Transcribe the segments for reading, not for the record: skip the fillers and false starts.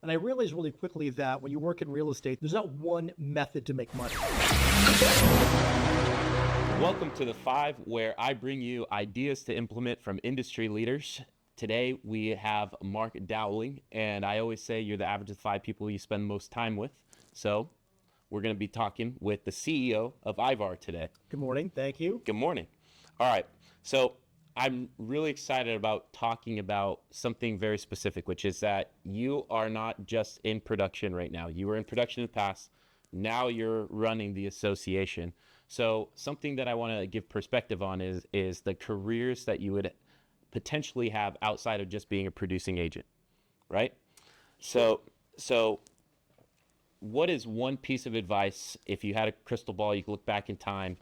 And I realized really quickly that when you work in real estate, there's not one method to make money. Welcome to The Five, where I bring you ideas to implement from industry leaders. Today, we have Mark Dowling, and I always say you're the average of the 5 people you spend most time with. So we're going to be talking with the CEO of IVAR today. Good morning. Thank you. Good morning. All right. So I'm really excited about talking about something very specific, which is that you are not just in production right now. You were in production in the past. Now you're running the association. So something that I want to give perspective on is the careers that you would potentially have outside of just being a producing agent, right? So what is one piece of advice, if you had a crystal ball, you could look back in time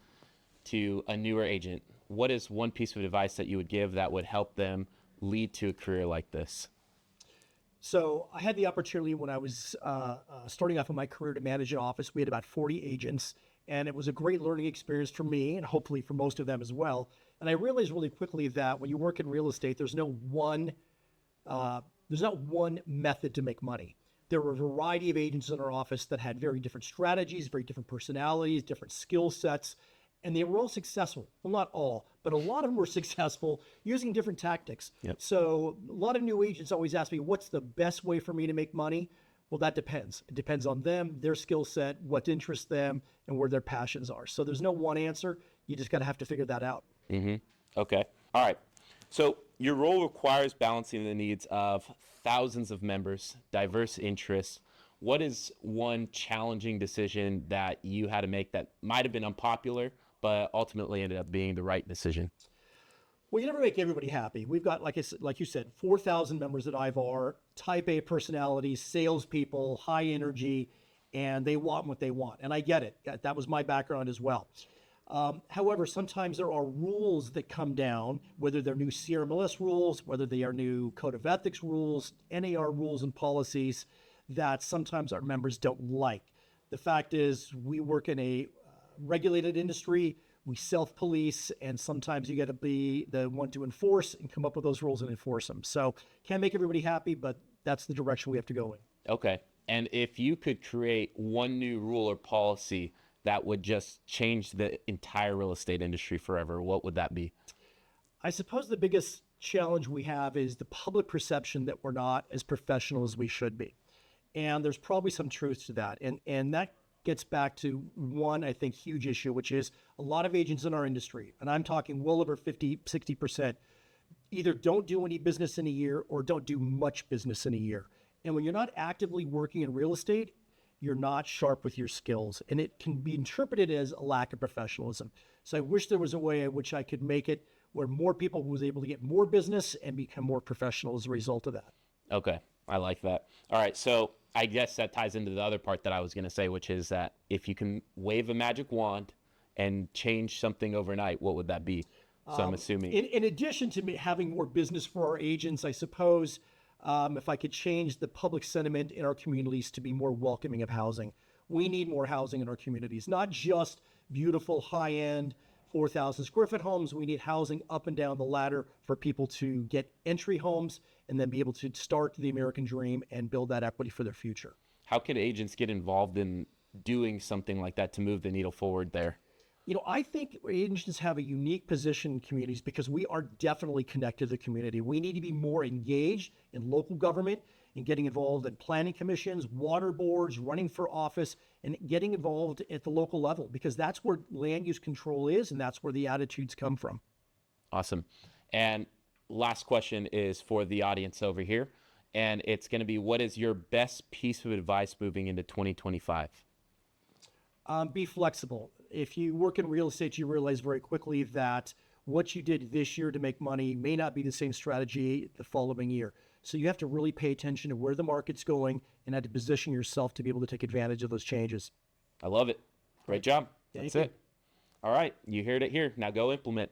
to a newer agent? What is one piece of advice that you would give that would help them lead to a career like this? So I had the opportunity when I was starting off in my career to manage an office. We had about 40 agents, and it was a great learning experience for me and hopefully for most of them as well. And I realized really quickly that when you work in real estate, there's not one method to make money. There were a variety of agents in our office that had very different strategies, very different personalities, different skill sets, and they were all successful. Well, not all, but a lot of them were successful using different tactics. Yep. So a lot of new agents always ask me, what's the best way for me to make money? Well, that depends. It depends on them, their skill set, what interests them, and where their passions are. So there's no one answer. You just got to have to figure that out. Mm-hmm. Okay. All right. So your role requires balancing the needs of thousands of members, diverse interests. What is one challenging decision that you had to make that might have been unpopular, but ultimately ended up being the right decision? Well, you never make everybody happy. We've got, like you said, 4,000 members at IVAR, type A personalities, salespeople, high energy, and they want what they want. And I get it. That was my background as well. However, sometimes there are rules that come down, whether they're new CRMLS rules, whether they are new code of ethics rules, NAR rules and policies that sometimes our members don't like. The fact is we work in a regulated industry, we self-police, and sometimes you got to be the one to enforce and come up with those rules and enforce them. So can't make everybody happy, but that's the direction we have to go in. Okay. And if you could create one new rule or policy that would just change the entire real estate industry forever, what would that be? I suppose the biggest challenge we have is the public perception that we're not as professional as we should be. And there's probably some truth to that. And that gets back to one, I think, huge issue, which is a lot of agents in our industry, and I'm talking well over 50, 60%, either don't do any business in a year or don't do much business in a year. And when you're not actively working in real estate, you're not sharp with your skills, and it can be interpreted as a lack of professionalism. So I wish there was a way in which I could make it where more people was able to get more business and become more professional as a result of that. Okay, I like that. All right, so I guess that ties into the other part that I was going to say, which is that if you can wave a magic wand and change something overnight, what would that be? So I'm assuming. In addition to me having more business for our agents, I suppose if I could change the public sentiment in our communities to be more welcoming of housing. We need more housing in our communities, not just beautiful, high-end, 4,000 square foot homes. We need housing up and down the ladder for people to get entry homes and then be able to start the American dream and build that equity for their future. How can agents get involved in doing something like that to move the needle forward there? You know, I think agents have a unique position in communities because we are definitely connected to the community. We need to be more engaged in local government and getting involved in planning commissions, water boards, running for office, and getting involved at the local level because that's where land use control is and that's where the attitudes come from. Awesome. And last question is for the audience over here, and it's going to be, what is your best piece of advice moving into 2025? Be flexible. If you work in real estate, you realize very quickly that what you did this year to make money may not be the same strategy the following year. So you have to really pay attention to where the market's going and have to position yourself to be able to take advantage of those changes. I love it. Great job. Thank That's you. it. All right. You heard it here. Now go implement.